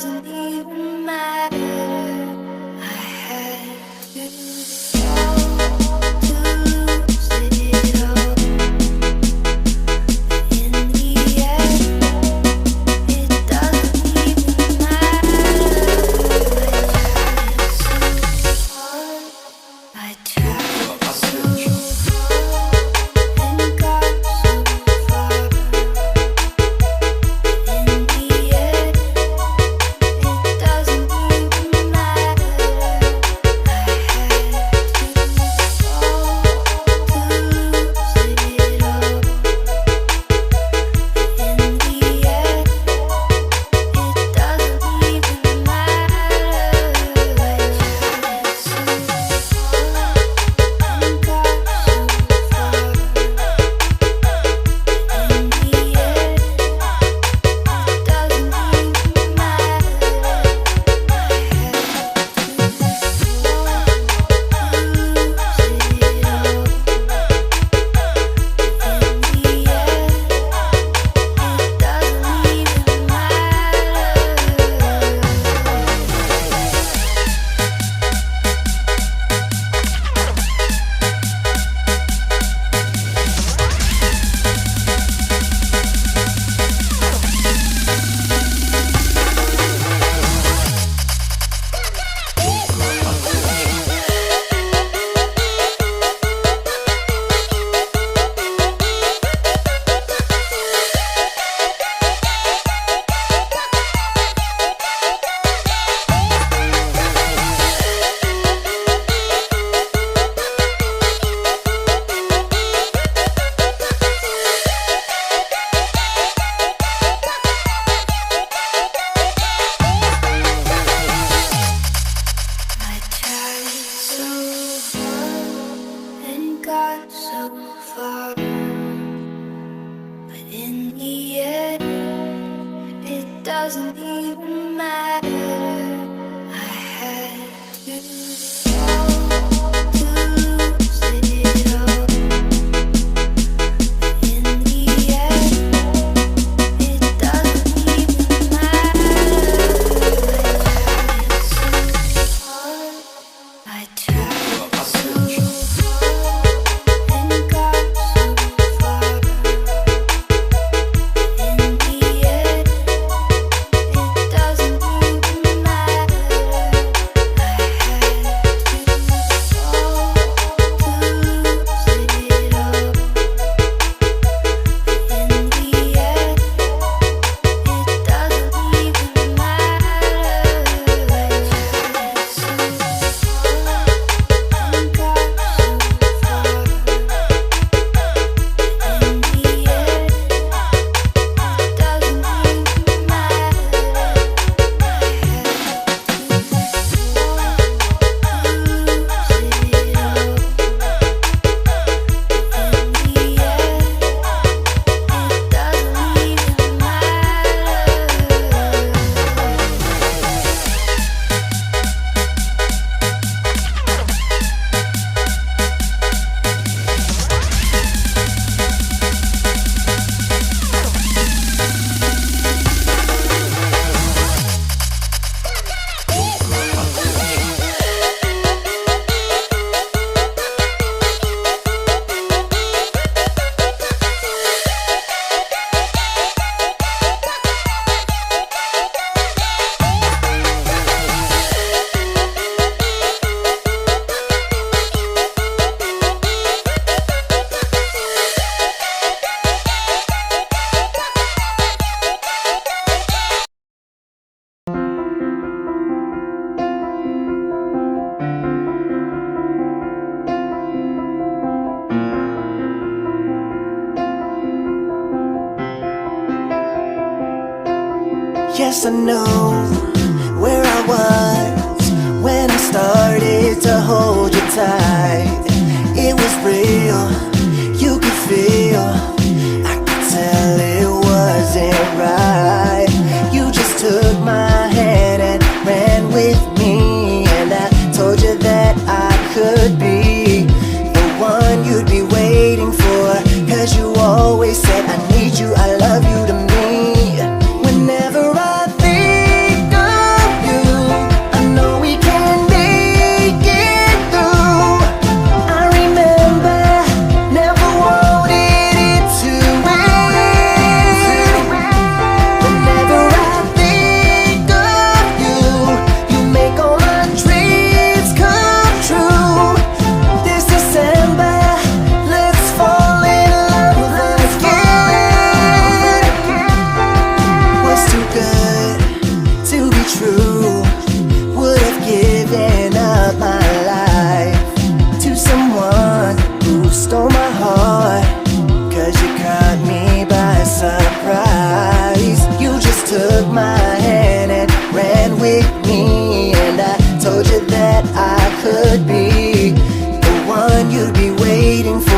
doesn't even matter. I had to fall to lose it all. In the end, it doesn't even matter. I tried so hard and got so far. In the end, it doesn't even matter. I had to fall to lose it all. In the end, it doesn't even matter. I tried so hard and got so far. In the end, it doesn't even matter. I had to fall to lose it all. In the end, it doesn't even matter. I tried so hard and got so far, but in the end, it doesn't even matter. I had to fall to lose it all. In the end, it doesn't even matter. I tried so hard and got so far. In the end, it doesn't even matter. I had to fall to lose it all. In the end, it doesn't even matter. I tried so hard and got so far. In the end, it doesn't even matter. I had to fall to lose it all. In the end, it doesn't even Yes, I know where I was when I started to hold you tight. It was real, you could feel, I could tell it wasn't right. You just took my hand and ran with me, and I told you that I could be the one you'd be waiting for, 'cause you always said I need you, I love you to me. Whenever I think of that I could be the one you'd be waiting for.